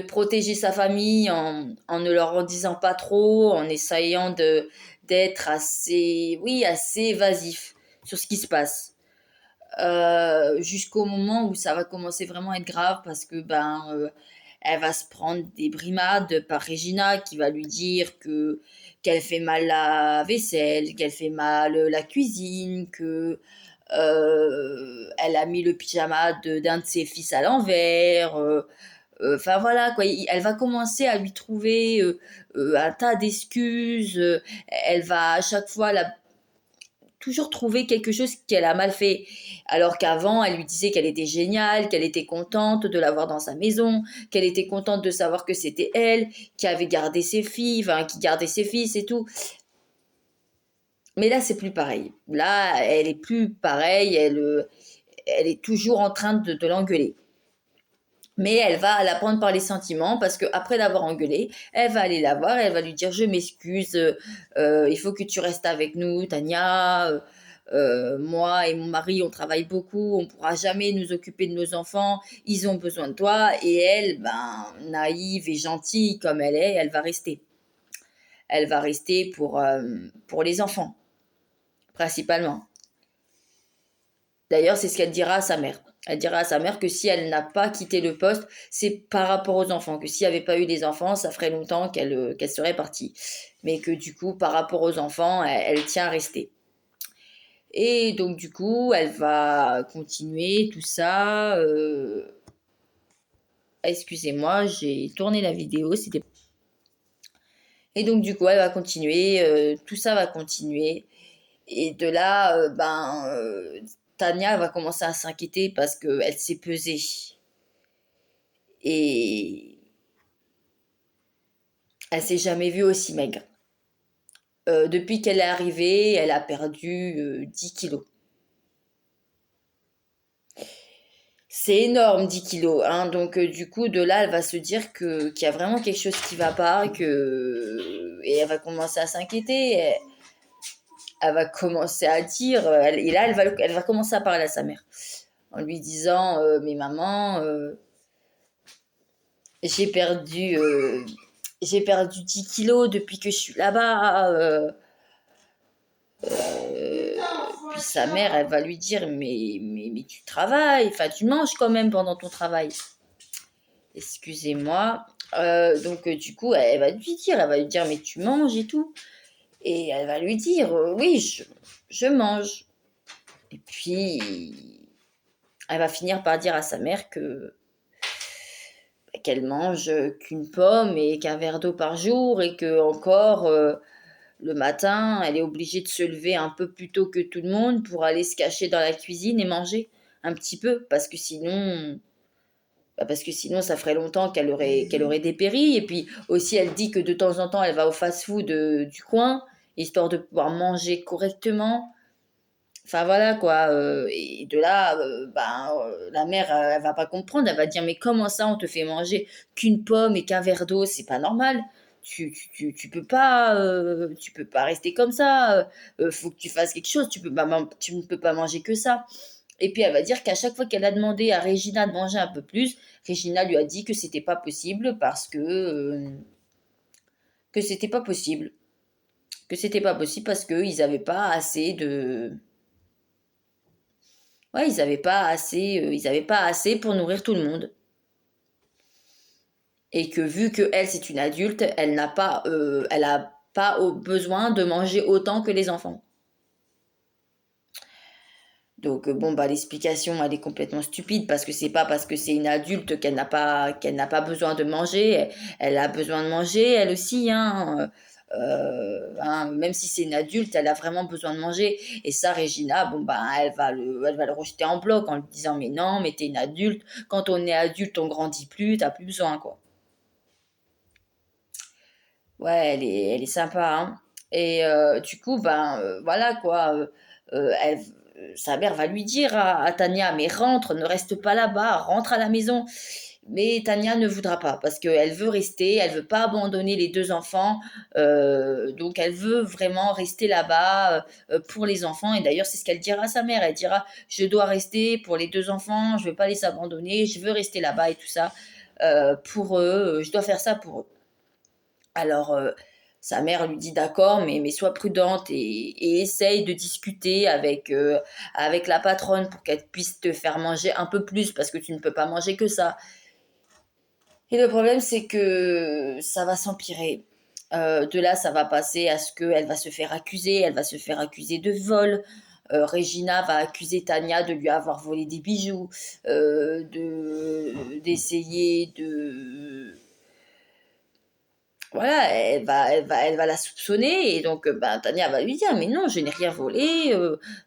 protéger sa famille en ne leur en disant pas trop, en essayant d'être assez, oui, assez évasif sur ce qui se passe. Jusqu'au moment où ça va commencer vraiment à être grave parce que elle va se prendre des brimades par Regina qui va lui dire que qu'elle fait mal la vaisselle, qu'elle fait mal la cuisine, que elle a mis le pyjama d'un de ses fils à l'envers. Enfin voilà quoi, elle va commencer à lui trouver un tas d'excuses. Elle va à chaque fois toujours trouver quelque chose qu'elle a mal fait. Alors qu'avant, elle lui disait qu'elle était géniale, qu'elle était contente de l'avoir dans sa maison, qu'elle était contente de savoir que c'était elle qui avait gardé ses filles, enfin qui gardait ses fils et tout. Mais là, c'est plus pareil. Là, elle est plus pareille, elle est toujours en train de l'engueuler. Mais elle va la prendre par les sentiments parce que après l'avoir engueulée, elle va aller la voir, elle va lui dire je m'excuse, il faut que tu restes avec nous, Tania. Moi et mon mari, on travaille beaucoup, on pourra jamais nous occuper de nos enfants, ils ont besoin de toi. Et elle, naïve et gentille comme elle est, elle va rester. Elle va rester pour les enfants, principalement. D'ailleurs, c'est ce qu'elle dira à sa mère. Elle dira à sa mère que si elle n'a pas quitté le poste, c'est par rapport aux enfants. Que s'il n'y avait pas eu des enfants, ça ferait longtemps qu'elle serait partie. Mais que du coup, par rapport aux enfants, elle tient à rester. Et donc, du coup, elle va continuer tout ça. Excusez-moi, j'ai tourné la vidéo. C'était... Et donc, du coup, elle va continuer. Tout ça va continuer. Et de là, Tania va commencer à s'inquiéter parce qu'elle s'est pesée. Et elle s'est jamais vue aussi maigre. Depuis qu'elle est arrivée, elle a perdu 10 kilos. C'est énorme, 10 kilos. Hein. Donc, du coup, de là, elle va se dire qu'il y a vraiment quelque chose qui va pas. Et elle va commencer à s'inquiéter. Elle va commencer à dire. Et là, elle va commencer à parler à sa mère. En lui disant mais maman, j'ai perdu, euh, j'ai perdu 10 kilos depuis que je suis là-bas. Puis sa mère, elle va lui dire mais tu travailles, enfin tu manges quand même pendant ton travail. Excusez-moi. Du coup, elle va lui dire mais tu manges et tout. Et elle va lui dire oui, je mange. Et puis, elle va finir par dire à sa mère qu'elle mange qu'une pomme et qu'un verre d'eau par jour et que encore le matin, elle est obligée de se lever un peu plus tôt que tout le monde pour aller se cacher dans la cuisine et manger un petit peu parce que sinon ça ferait longtemps qu'elle aurait dépéri. Et puis aussi elle dit que de temps en temps elle va au fast-food du coin histoire de pouvoir manger correctement. Enfin voilà quoi. Et de là, la mère, elle va pas comprendre. Elle va dire mais comment ça on te fait manger qu'une pomme et qu'un verre d'eau, c'est pas normal. Tu peux pas rester comme ça. Faut que tu fasses quelque chose. Tu ne peux pas manger que ça. Et puis elle va dire qu'à chaque fois qu'elle a demandé à Regina de manger un peu plus, Regina lui a dit que c'était pas possible que c'était pas possible, que c'était pas possible parce qu'ils avaient pas assez de ouais, ils avaient pas assez pour nourrir tout le monde. Et que vu que elle c'est une adulte, elle a pas besoin de manger autant que les enfants. Donc l'explication elle est complètement stupide parce que c'est pas parce que c'est une adulte qu'elle n'a pas besoin de manger. Elle a besoin de manger elle aussi hein. Même si c'est une adulte, elle a vraiment besoin de manger. Et ça, Regina, elle va le rejeter en bloc en lui disant mais non, mais t'es une adulte. Quand on est adulte, on grandit plus, t'as plus besoin quoi. Ouais, elle est sympa. Hein. Et du coup, voilà quoi. Sa mère va lui dire à Tania, mais rentre, ne reste pas là-bas, rentre à la maison. mais Tania ne voudra pas parce qu'elle veut rester, elle veut pas abandonner les 2 enfants, donc elle veut vraiment rester là-bas, pour les enfants et d'ailleurs, c'est ce qu'elle dira à sa mère. Elle dira: «Je dois rester pour les 2 enfants, je veux pas les abandonner, je veux rester là-bas et tout ça, pour eux, je dois faire ça pour eux». Alors, sa mère lui dit: «D'accord, mais sois prudente et essaye de discuter avec la patronne pour qu'elle puisse te faire manger un peu plus parce que tu ne peux pas manger que ça». Et le problème, c'est que ça va s'empirer. De là, ça va passer à ce qu'elle va se faire accuser, elle va se faire accuser de vol. Regina va accuser Tania de lui avoir volé des bijoux, d'essayer de voilà, elle va la soupçonner et donc, ben, Tania va lui dire: «Mais non, je n'ai rien volé,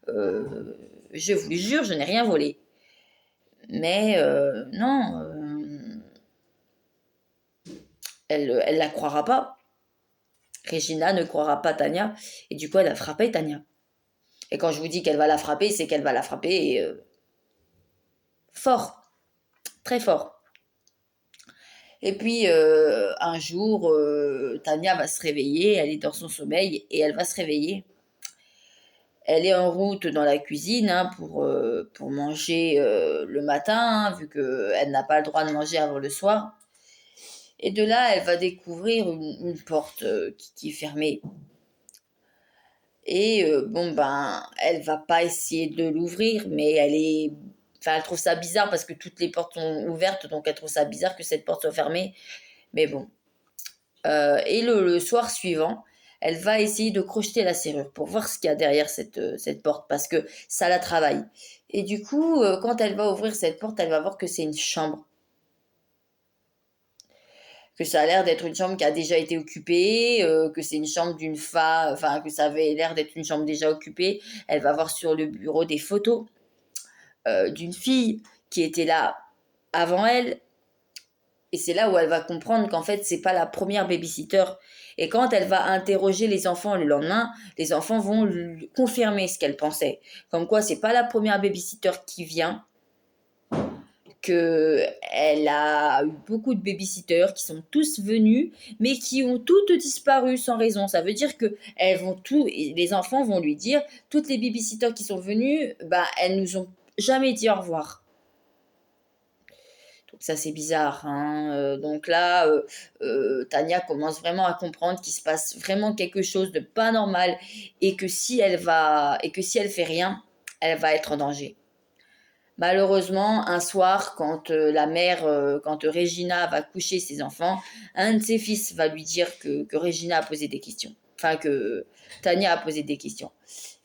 je vous le jure, je n'ai rien volé». Mais, non, elle la croira pas. Regina ne croira pas Tania et du coup, elle a frappé Tania. Et quand je vous dis qu'elle va la frapper, c'est qu'elle va la frapper, fort, très fort. Et puis, un jour, Tania va se réveiller, elle est dans son sommeil et elle va se réveiller. Elle est en route dans la cuisine, hein, pour manger, le matin, hein, vu qu'elle n'a pas le droit de manger avant le soir. Et de là, elle va découvrir une porte, qui est fermée. Et bon, ben, elle va pas essayer de l'ouvrir, mais elle trouve ça bizarre parce que toutes les portes sont ouvertes, donc elle trouve ça bizarre que cette porte soit fermée. Mais bon. Et le soir suivant, elle va essayer de crocheter la serrure pour voir ce qu'il y a derrière cette porte parce que ça la travaille. Et du coup, quand elle va ouvrir cette porte, elle va voir que c'est une chambre. Que ça a l'air d'être une chambre qui a déjà été occupée, que c'est une chambre d'une femme, enfin que ça avait l'air d'être une chambre déjà occupée. Elle va voir sur le bureau des photos d'une fille qui était là avant elle. Et c'est là où elle va comprendre qu'en fait, c'est pas la première babysitter. Et quand elle va interroger les enfants le lendemain, les enfants vont lui confirmer ce qu'elle pensait. Comme quoi, c'est pas la première babysitter qui vient, que elle a eu beaucoup de babysitters qui sont tous venus, mais qui ont toutes disparu sans raison. Ça veut dire que les enfants vont lui dire, toutes les babysitters qui sont venues, bah, elles nous ont jamais dit au revoir. Donc ça, c'est bizarre, hein, donc là, Tania commence vraiment à comprendre qu'il se passe vraiment quelque chose de pas normal et que si elle fait rien, elle va être en danger. Malheureusement, un soir, quand Regina va coucher ses enfants, un de ses fils va lui dire que Regina a posé des questions. Enfin, que Tania a posé des questions.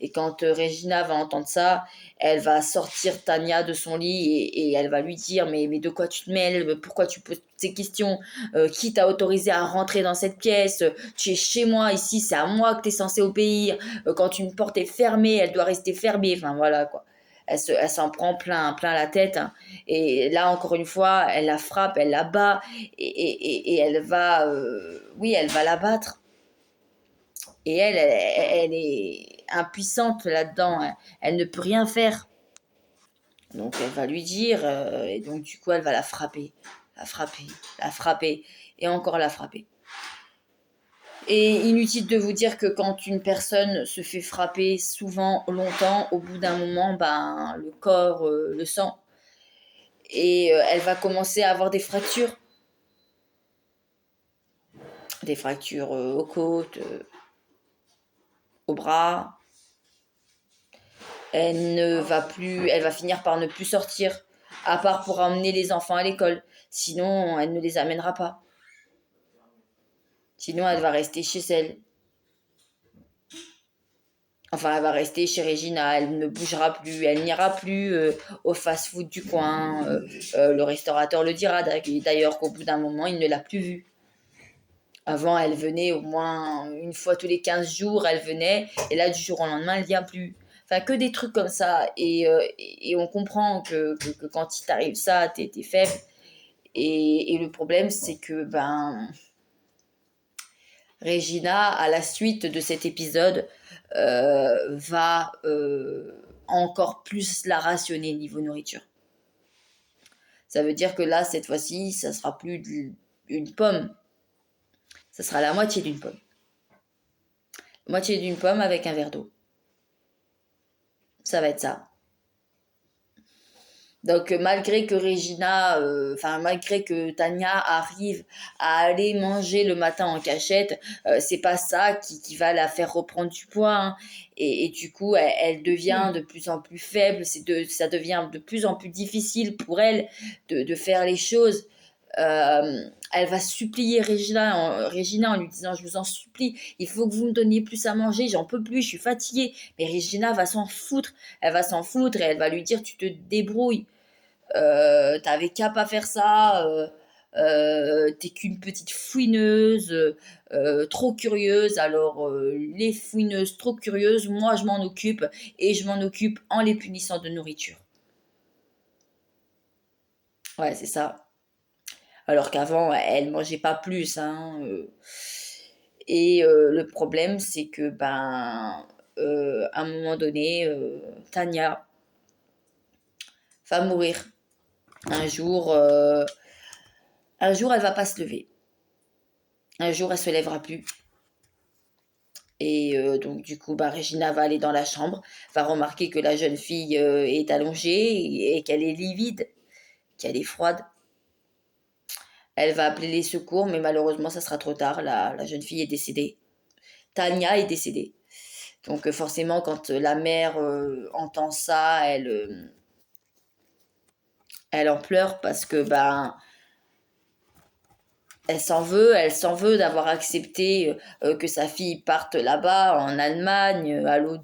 Et quand Regina va entendre ça, elle va sortir Tania de son lit et elle va lui dire mais de quoi tu te mêles? Pourquoi tu poses ces questions? Qui t'a autorisé à rentrer dans cette pièce? Tu es chez moi, ici, c'est à moi que tu es censé obéir. Quand une porte est fermée, elle doit rester fermée. Enfin, voilà, quoi. Elle s'en prend plein la tête, hein. Et là, encore une fois, elle la frappe, elle la bat, et elle va, oui, elle va la battre. Et elle est impuissante là-dedans, hein. Elle ne peut rien faire. Donc, elle va lui dire, et donc, du coup, elle va la frapper, la frapper, et encore la frapper. Et inutile de vous dire que quand une personne se fait frapper souvent, longtemps, au bout d'un moment, ben, le corps le sent. Et elle va commencer à avoir des fractures aux côtes, aux bras. Elle va finir par ne plus sortir, à part pour emmener les enfants à l'école. Sinon, elle ne les amènera pas. Sinon, elle va rester chez elle. Enfin, elle va rester chez Regina, elle ne bougera plus, elle n'ira plus au fast-food du coin. Le restaurateur le dira d'ailleurs qu'au bout d'un moment, il ne l'a plus vue. Avant, elle venait au moins une fois tous les 15 jours, elle venait, et là, du jour au lendemain, elle vient plus. Enfin, que des trucs comme ça. Et on comprend que quand il t'arrive ça, t'es faible. Et le problème, c'est que, ben, Regina, à la suite de cet épisode, va encore plus la rationner niveau nourriture. Ça veut dire que là, cette fois-ci, ça sera plus une pomme, ça sera la moitié d'une pomme. Moitié d'une pomme avec un verre d'eau. Ça va être ça. Donc malgré que Regina, enfin malgré que Tania arrive à aller manger le matin en cachette, c'est pas ça qui va la faire reprendre du poids, hein. Et du coup, elle devient de plus en plus faible. Ça devient de plus en plus difficile pour elle de faire les choses. Elle va supplier Regina en lui disant: je vous en supplie, il faut que vous me donniez plus à manger, j'en peux plus, je suis fatiguée. Mais Regina va s'en foutre, elle va s'en foutre et elle va lui dire: tu te débrouilles. T'avais qu'à pas faire ça, t'es qu'une petite fouineuse, trop curieuse, alors les fouineuses trop curieuses, moi je m'en occupe, et je m'en occupe en les punissant de nourriture. Ouais, c'est ça. Alors qu'avant, elle mangeait pas plus, hein, et le problème, c'est que, ben, à un moment donné, Tania va mourir. Un jour, un jour, elle va pas se lever. Un jour, elle se lèvera plus. Et donc du coup, bah, Regina va aller dans la chambre, va remarquer que la jeune fille est allongée et qu'elle est livide, qu'elle est froide. Elle va appeler les secours, mais malheureusement, ça sera trop tard. La jeune fille est décédée. Tania est décédée. Donc forcément, quand la mère entend ça, elle en pleure parce que ben, elle s'en veut d'avoir accepté que sa fille parte là-bas en Allemagne, à l'autre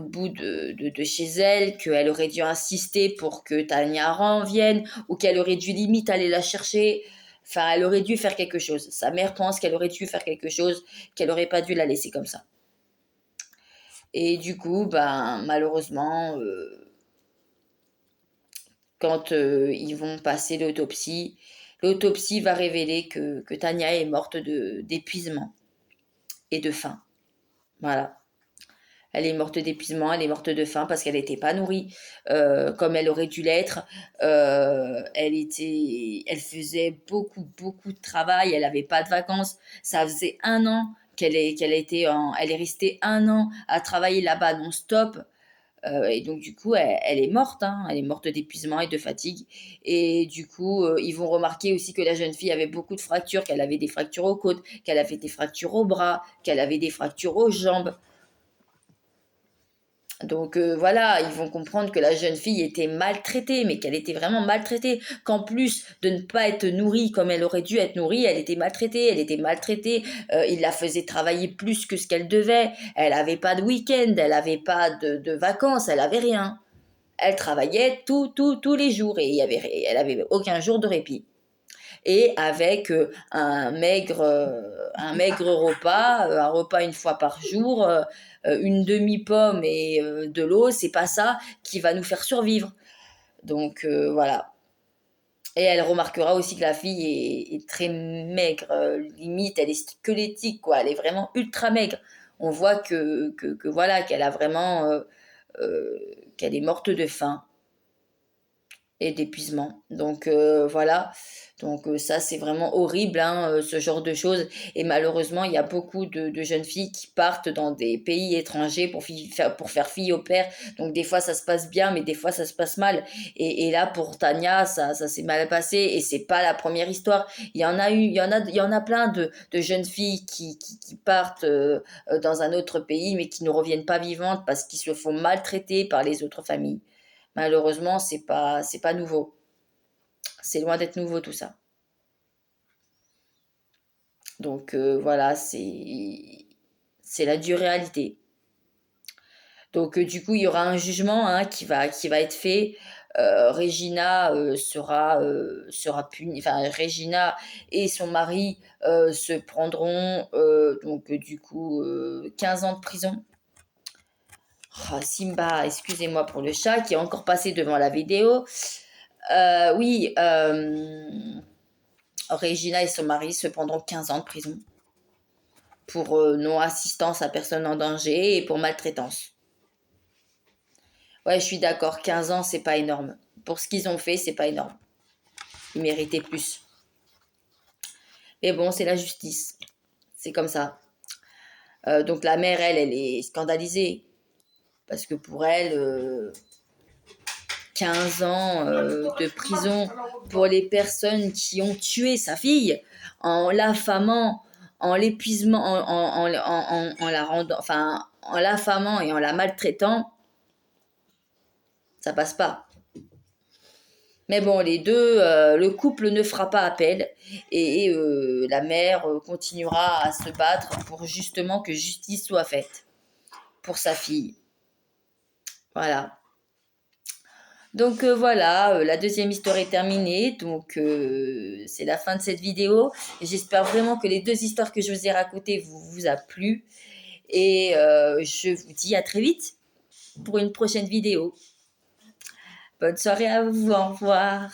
bout de chez elle, qu'elle aurait dû insister pour que Tania revienne, ou qu'elle aurait dû limite aller la chercher. Enfin, elle aurait dû faire quelque chose. Sa mère pense qu'elle aurait dû faire quelque chose, qu'elle n'aurait pas dû la laisser comme ça. Et du coup, ben, malheureusement, quand ils vont passer l'autopsie, l'autopsie va révéler que Tania est morte d'épuisement et de faim. Voilà. Elle est morte d'épuisement, elle est morte de faim parce qu'elle n'était pas nourrie comme elle aurait dû l'être. Elle faisait beaucoup, beaucoup de travail. Elle n'avait pas de vacances. Ça faisait un an elle est restée un an à travailler là-bas non-stop. Et donc du coup, elle est morte, hein. Elle est morte d'épuisement et de fatigue. Et du coup, ils vont remarquer aussi que la jeune fille avait beaucoup de fractures, qu'elle avait des fractures aux côtes, qu'elle avait des fractures aux bras, qu'elle avait des fractures aux jambes. Donc voilà, ils vont comprendre que la jeune fille était maltraitée, mais qu'elle était vraiment maltraitée, qu'en plus de ne pas être nourrie comme elle aurait dû être nourrie, elle était maltraitée, il la faisait travailler plus que ce qu'elle devait, elle n'avait pas de week-end, elle n'avait pas de vacances, elle n'avait rien. Elle travaillait tous les jours et elle avait aucun jour de répit. Et avec un maigre repas, un repas une fois par jour, une demi-pomme et de l'eau, c'est pas ça qui va nous faire survivre. Donc voilà. Et elle remarquera aussi que la fille est très maigre, limite elle est squelettique, quoi. Elle est vraiment ultra maigre. On voit que voilà, qu'elle a vraiment, euh, qu'elle est morte de faim et d'épuisement. Donc voilà, donc ça c'est vraiment horrible, hein, ce genre de choses. Et malheureusement, il y a beaucoup de jeunes filles qui partent dans des pays étrangers pour faire fille au père. Donc des fois ça se passe bien, mais des fois ça se passe mal. Et là pour Tania, ça s'est mal passé et c'est pas la première histoire. Il y en a eu, il y en a plein de jeunes filles qui partent dans un autre pays, mais qui ne reviennent pas vivantes parce qu'ils se font maltraiter par les autres familles. Malheureusement, c'est pas nouveau. C'est loin d'être nouveau tout ça. Donc voilà, c'est la dure réalité. Donc du coup, il y aura un jugement, hein, qui va être fait. Regina sera punie. Enfin, Regina et son mari se prendront donc du coup 15 ans de prison. Oh, Simba, excusez-moi pour le chat qui est encore passé devant la vidéo. Oui, Regina et son mari se prendront 15 ans de prison pour non-assistance à personne en danger et pour maltraitance. Ouais, je suis d'accord, 15 ans, c'est pas énorme. Pour ce qu'ils ont fait, c'est pas énorme. Ils méritaient plus. Mais bon, c'est la justice. C'est comme ça. Donc la mère, elle est scandalisée. Parce que pour elle, 15 ans de prison pour les personnes qui ont tué sa fille en l'affamant, en l'épuisement, en la rendant, enfin, en l'affamant et en la maltraitant, ça passe pas. Mais bon, les deux, le couple ne fera pas appel et la mère continuera à se battre pour justement que justice soit faite pour sa fille. Voilà. Donc voilà, la deuxième histoire est terminée. Donc c'est la fin de cette vidéo. Et j'espère vraiment que les deux histoires que je vous ai racontées vous a plu. Et je vous dis à très vite pour une prochaine vidéo. Bonne soirée à vous, au revoir.